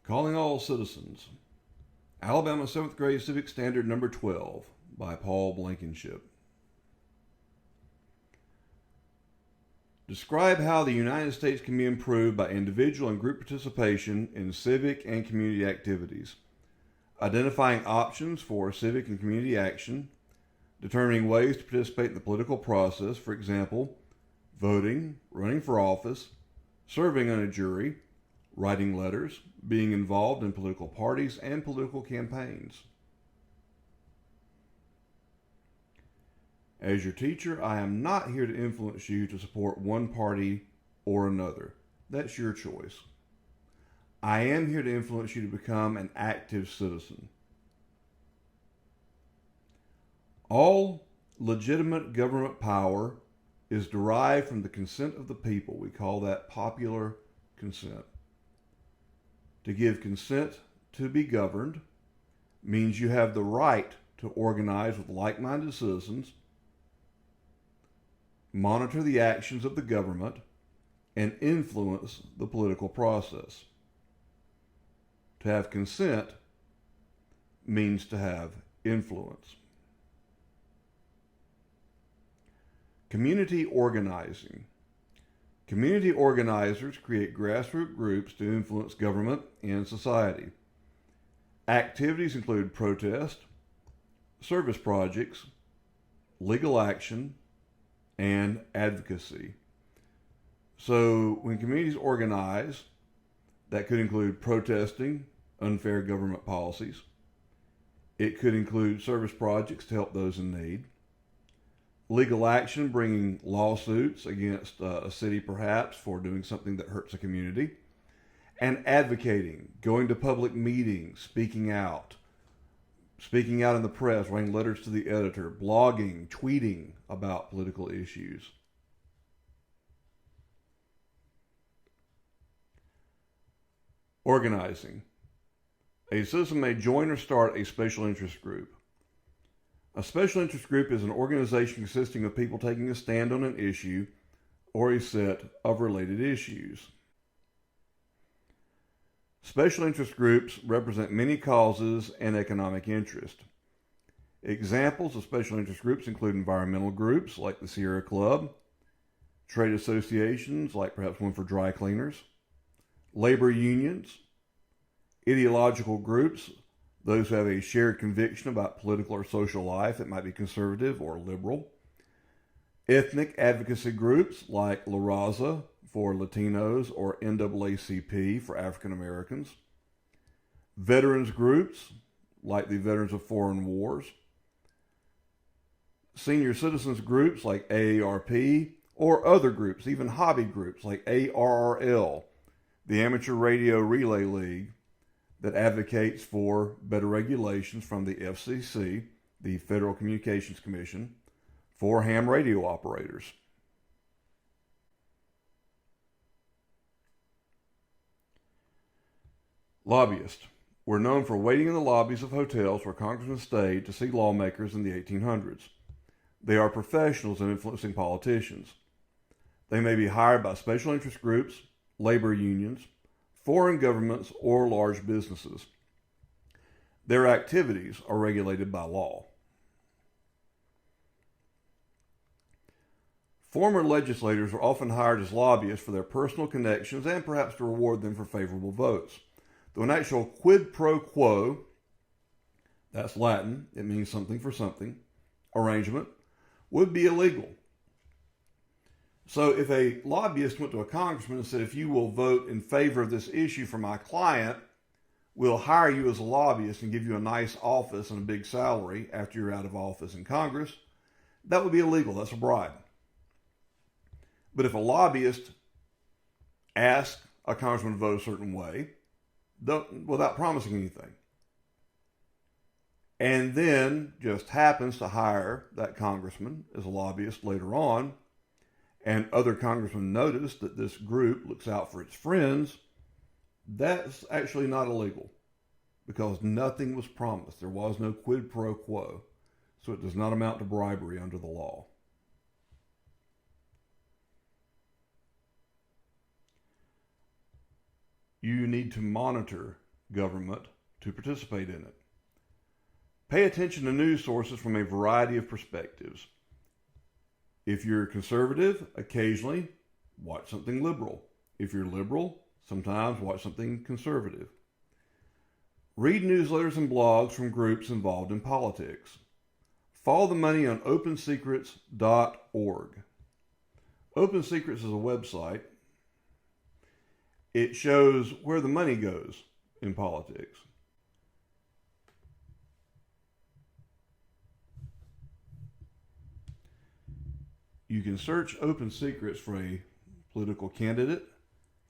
Calling All Citizens. Alabama Seventh Grade Civics Standard number 12 by Paul Blankenship. Describe how the United States can be improved by individual and group participation in civic and community activities. Identifying options for civic and community action. Determining ways to participate in the political process, for example, voting, running for office, serving on a jury, writing letters, being involved in political parties and political campaigns. As your teacher, I am not here to influence you to support one party or another. That's your choice. I am here to influence you to become an active citizen. All legitimate government power is derived from the consent of the people. We call that popular consent. To give consent to be governed means you have the right to organize with like-minded citizens, monitor the actions of the government, and influence the political process. To have consent means to have influence. Community organizing. Community organizers create grassroots groups to influence government and society. Activities include protest, service projects, legal action, and advocacy. So when communities organize, that could include protesting unfair government policies. It could include service projects to help those in need. Legal action, bringing lawsuits against a city perhaps for doing something that hurts a community. And advocating, going to public meetings, speaking out in the press, writing letters to the editor, blogging, tweeting about political issues. Organizing. A citizen may join or start a special interest group. A special interest group is an organization consisting of people taking a stand on an issue or a set of related issues. Special interest groups represent many causes and economic interest. Examples of special interest groups include environmental groups like the Sierra Club, trade associations like perhaps one for dry cleaners, labor unions, ideological groups, those who have a shared conviction about political or social life that might be conservative or liberal. Ethnic advocacy groups like La Raza for Latinos or NAACP for African Americans. Veterans groups like the Veterans of Foreign Wars. Senior citizens groups like AARP or other groups, even hobby groups like ARRL, the Amateur Radio Relay League, that advocates for better regulations from the FCC, the Federal Communications Commission, for ham radio operators. Lobbyists were known for waiting in the lobbies of hotels where congressmen stayed to see lawmakers in the 1800s. They are professionals in influencing politicians. They may be hired by special interest groups, labor unions, foreign governments, or large businesses. Their activities are regulated by law. Former legislators are often hired as lobbyists for their personal connections and perhaps to reward them for favorable votes. Though an actual quid pro quo, that's Latin, it means something for something, arrangement, would be illegal. So if a lobbyist went to a congressman and said, if you will vote in favor of this issue for my client, we'll hire you as a lobbyist and give you a nice office and a big salary after you're out of office in Congress, that would be illegal. That's a bribe. But if a lobbyist asks a congressman to vote a certain way, without promising anything, and then just happens to hire that congressman as a lobbyist later on, and other congressmen notice that this group looks out for its friends, that's actually not illegal because nothing was promised. There was no quid pro quo. So it does not amount to bribery under the law. You need to monitor government to participate in it. Pay attention to news sources from a variety of perspectives. If you're conservative, occasionally watch something liberal. If you're liberal, sometimes watch something conservative. Read newsletters and blogs from groups involved in politics. Follow the money on opensecrets.org. Open Secrets is a website. It shows where the money goes in politics. You can search Open Secrets for a political candidate.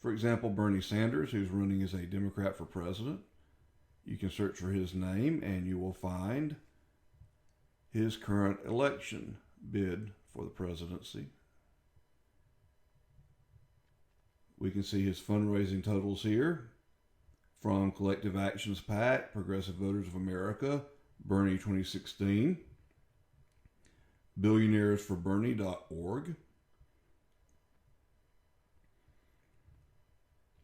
For example, Bernie Sanders, who's running as a Democrat for president. You can search for his name and you will find his current election bid for the presidency. We can see his fundraising totals here from Collective Actions PAC, Progressive Voters of America, Bernie 2016, billionairesforbernie.org.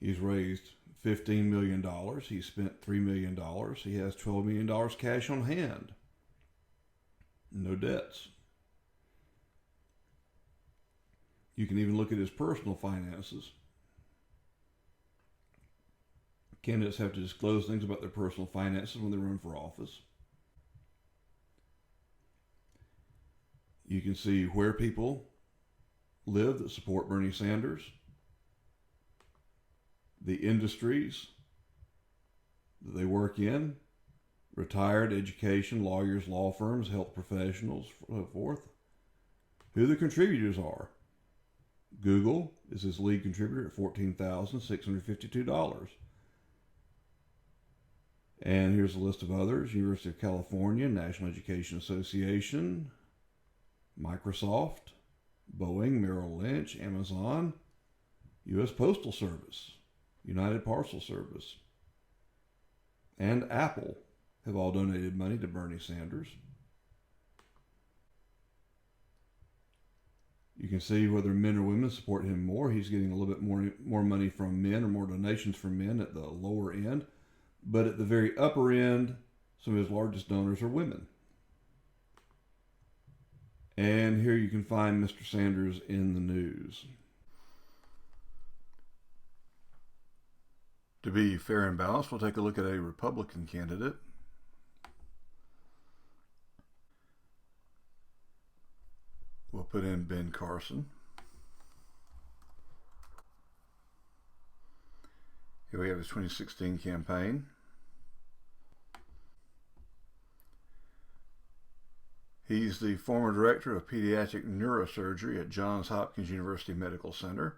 He's raised $15 million. He spent $3 million. He has $12 million cash on hand. No debts. You can even look at his personal finances. Candidates have to disclose things about their personal finances when they run for office. You can see where people live that support Bernie Sanders, the industries that they work in, retired, education, lawyers, law firms, health professionals, so forth, who the contributors are. Google is his lead contributor at $14,652. And here's a list of others: University of California, National Education Association, Microsoft, Boeing, Merrill Lynch, Amazon, U.S. Postal Service, United Parcel Service, and Apple have all donated money to Bernie Sanders. You can see whether men or women support him more. He's getting a little bit more money from men, or more donations from men at the lower end. But at the very upper end, some of his largest donors are women. And here you can find Mr. Sanders in the news. To be fair and balanced, we'll take a look at a Republican candidate. We'll put in Ben Carson. Here we have his 2016 campaign. He's the former director of pediatric neurosurgery at Johns Hopkins University Medical Center.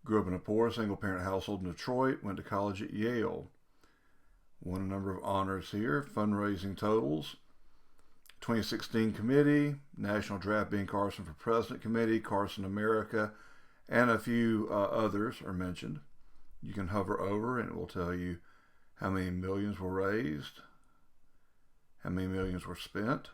Grew up in a poor single-parent household in Detroit, went to college at Yale. Won a number of honors here: Fundraising Totals, 2016 Committee, National Draft Ben Carson for President Committee, Carson America, and a few others are mentioned. You can hover over and it will tell you how many millions were raised, how many millions were spent.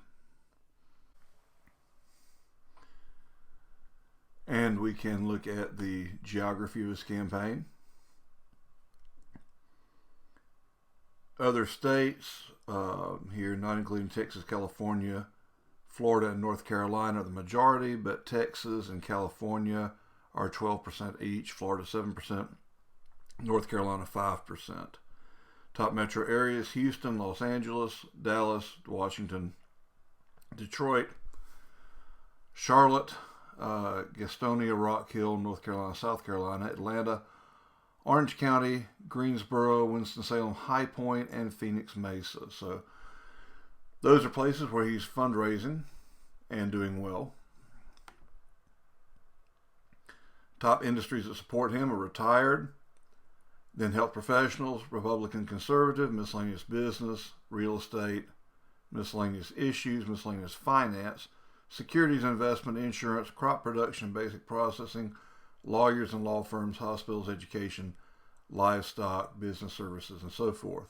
And we can look at the geography of his campaign. Other states here, not including Texas, California, Florida, and North Carolina are the majority, but Texas and California are 12% each, Florida 7%, North Carolina 5%. Top metro areas: Houston, Los Angeles, Dallas, Washington, Detroit, Charlotte, Gastonia, Rock Hill, North Carolina, South Carolina, Atlanta, Orange County, Greensboro, Winston-Salem, High Point, and Phoenix Mesa. So those are places where he's fundraising and doing well. Top industries that support him are retired, then health professionals, Republican conservative, miscellaneous business, real estate, miscellaneous issues, miscellaneous finance, securities investment, insurance, crop production, basic processing, lawyers and law firms, hospitals, education, livestock, business services, and so forth.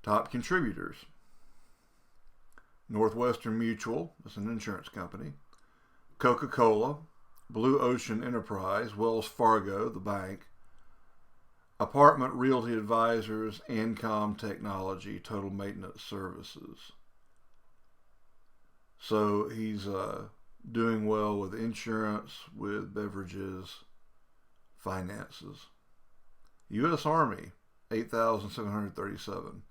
Top contributors: Northwestern Mutual, that's an insurance company, Coca-Cola, Blue Ocean Enterprise, Wells Fargo, the bank, Apartment Realty Advisors, Income Technology, Total Maintenance Services. So he's doing well with insurance, with beverages, finances. U.S. Army, 8,737.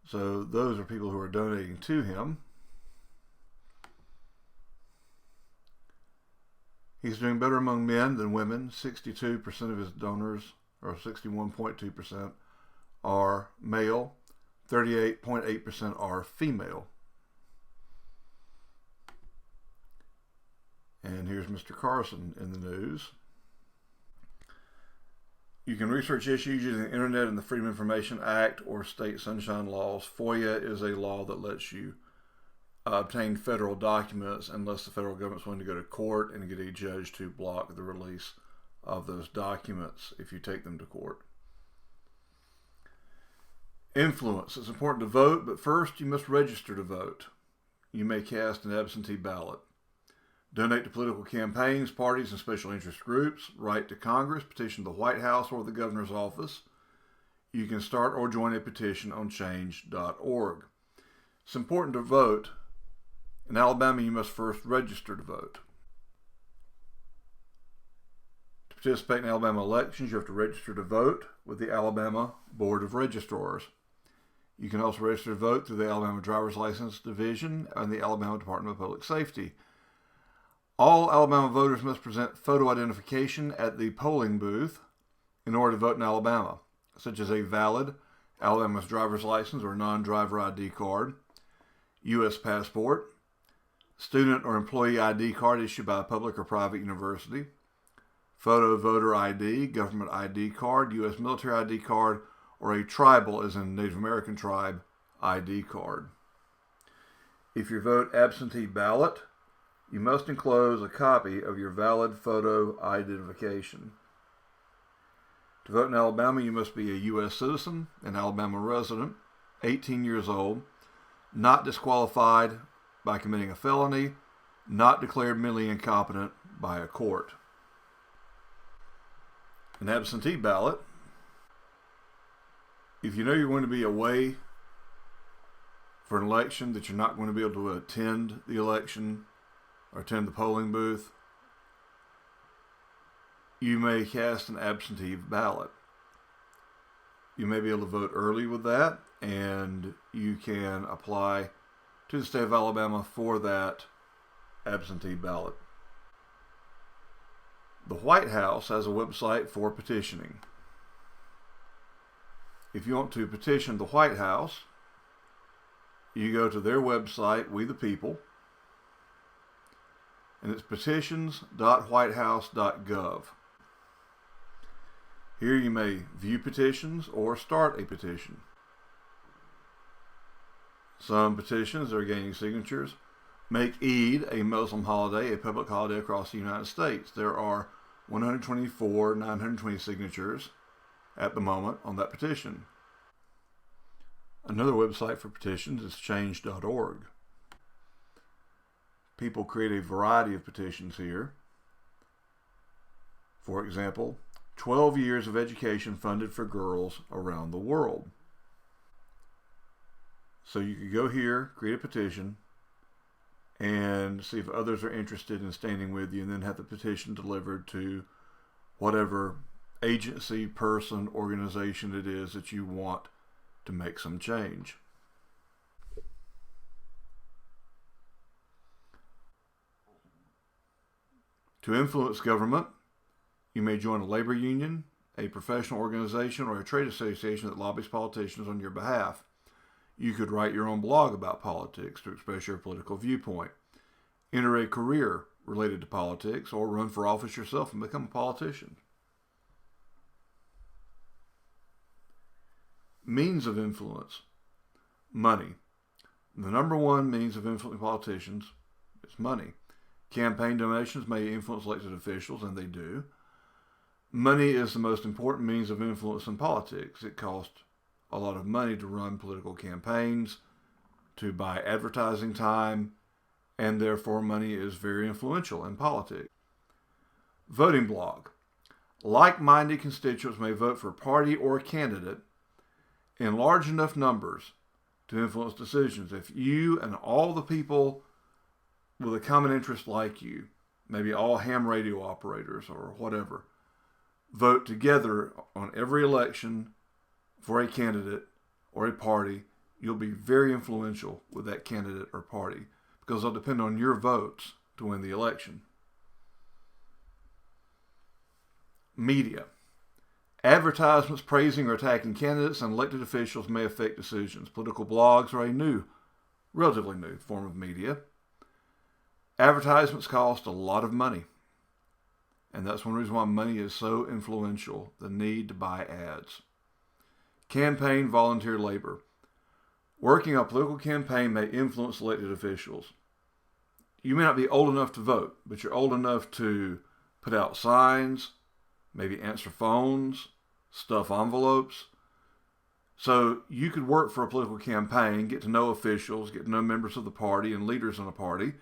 So those are people who are donating to him. He's doing better among men than women. 62% of his donors, or 61.2%, are male. 38.8% are female. And here's Mr. Carson in the news. You can research issues using the Internet and the Freedom of Information Act or state sunshine laws. FOIA is a law that lets you obtain federal documents unless the federal government's willing to go to court and get a judge to block the release of those documents if you take them to court. Influence. It's important to vote, but first you must register to vote. You may cast an absentee ballot. Donate to political campaigns, parties, and special interest groups. Write to Congress, petition the White House or the governor's office. You can start or join a petition on change.org. It's important to vote. In Alabama, you must first register to vote. To participate in Alabama elections, you have to register to vote with the Alabama Board of Registrars. You can also register to vote through the Alabama Driver's License Division and the Alabama Department of Public Safety. All Alabama voters must present photo identification at the polling booth in order to vote in Alabama, such as a valid Alabama's driver's license or non-driver ID card, U.S. passport, student or employee ID card issued by a public or private university, photo voter ID, government ID card, U.S. military ID card, or a tribal, as in Native American tribe, ID card. If you vote absentee ballot, you must enclose a copy of your valid photo identification. To vote in Alabama, you must be a U.S. citizen, an Alabama resident, 18 years old, not disqualified by committing a felony, not declared mentally incompetent by a court. An absentee ballot. If you know you're going to be away for an election, that you're not going to be able to attend the election or attend the polling booth, you may cast an absentee ballot. You may be able to vote early with that, and you can apply to the state of Alabama for that absentee ballot. The White House has a website for petitioning. If you want to petition the White House, you go to their website, We the People, and it's petitions.whitehouse.gov. Here you may view petitions or start a petition. Some petitions are gaining signatures. Make Eid, a Muslim holiday, a public holiday across the United States. There are 124,920 signatures at the moment on that petition. Another website for petitions is change.org. People create a variety of petitions here. For example, 12 years of education funded for girls around the world. So you could go here, create a petition, and see if others are interested in standing with you, and then have the petition delivered to whatever agency, person, organization it is that you want to make some change. To influence government, you may join a labor union, a professional organization, or a trade association that lobbies politicians on your behalf. You could write your own blog about politics to express your political viewpoint, enter a career related to politics, or run for office yourself and become a politician. Means of influence. Money. The number one means of influencing politicians is money. Campaign donations may influence elected officials, and they do. Money is the most important means of influence in politics. It costs a lot of money to run political campaigns, to buy advertising time, and therefore money is very influential in politics. Voting block. Like-minded constituents may vote for a party or a candidate in large enough numbers to influence decisions. If you and all the people with a common interest like you, maybe all ham radio operators or whatever, vote together on every election for a candidate or a party, you'll be very influential with that candidate or party because they'll depend on your votes to win the election. Media. Advertisements praising or attacking candidates and elected officials may affect decisions. Political blogs are a relatively new form of media. Advertisements cost a lot of money. And that's one reason why money is so influential, the need to buy ads. Campaign volunteer labor. Working on a political campaign may influence elected officials. You may not be old enough to vote, but you're old enough to put out signs, maybe answer phones, stuff envelopes. So you could work for a political campaign, get to know officials, get to know members of the party and leaders in a party.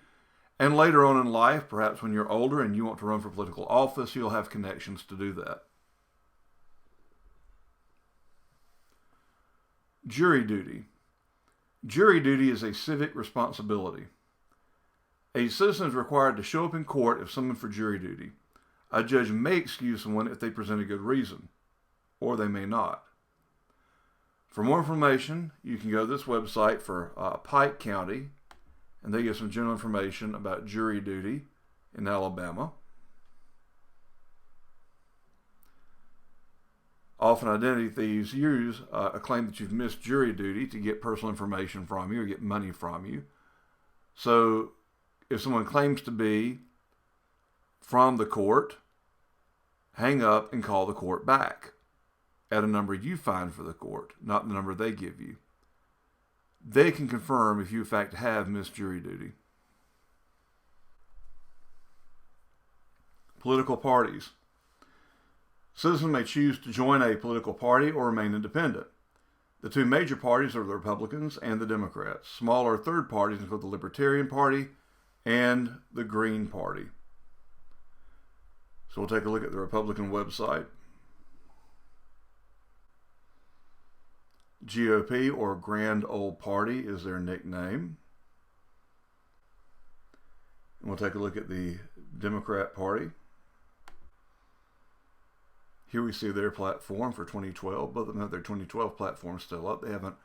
And later on in life, perhaps when you're older and you want to run for political office, you'll have connections to do that. Jury duty. Jury duty is a civic responsibility. A citizen is required to show up in court if summoned for jury duty. A judge may excuse someone if they present a good reason, or they may not. For more information, you can go to this website for Pike County, and they give some general information about jury duty in Alabama. Often identity thieves use a claim that you've missed jury duty to get personal information from you or get money from you. So if someone claims to be from the court, hang up and call the court back at a number you find for the court, not the number they give you. They can confirm if you in fact have missed jury duty. Political parties. Citizens may choose to join a political party or remain independent. The two major parties are the Republicans and the Democrats. Smaller third parties include the Libertarian Party and the Green Party. So we'll take a look at the Republican website. GOP, or Grand Old Party, is their nickname. And we'll take a look at the Democrat Party. Here we see their platform for 2012. Both of them have their 2012 platform still up. They haven't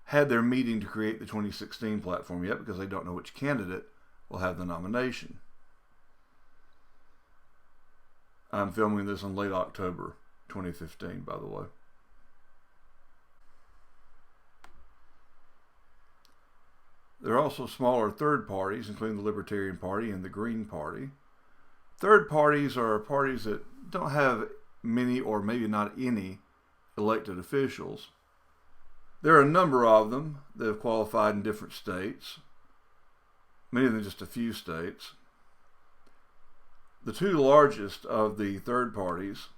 had their meeting to create the 2016 platform yet because they don't know which candidate will have the nomination. I'm filming this in late October 2015, by the way. There are also smaller third parties, including the Libertarian Party and the Green Party. Third parties are parties that don't have many or maybe not any elected officials. There are a number of them that have qualified in different states, many of them just a few states. The two largest of the third parties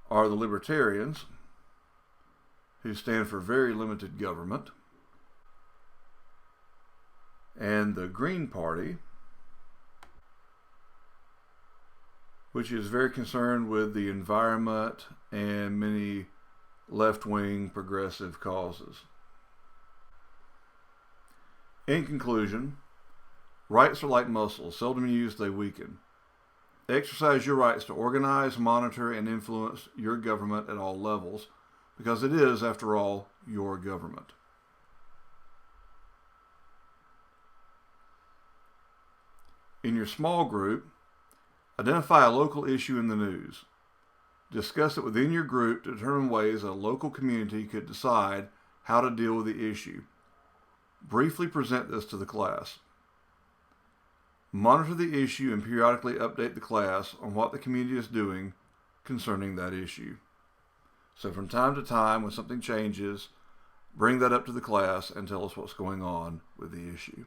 are the Libertarians, who stand for very limited government, and the Green Party, which is very concerned with the environment and many left-wing progressive causes. In conclusion, rights are like muscles. Seldom used, they weaken. Exercise your rights to organize, monitor, and influence your government at all levels, because it is, after all, your government. In your small group, identify a local issue in the news. Discuss it within your group to determine ways a local community could decide how to deal with the issue. Briefly present this to the class. Monitor the issue and periodically update the class on what the community is doing concerning that issue. So from time to time, when something changes, bring that up to the class and tell us what's going on with the issue.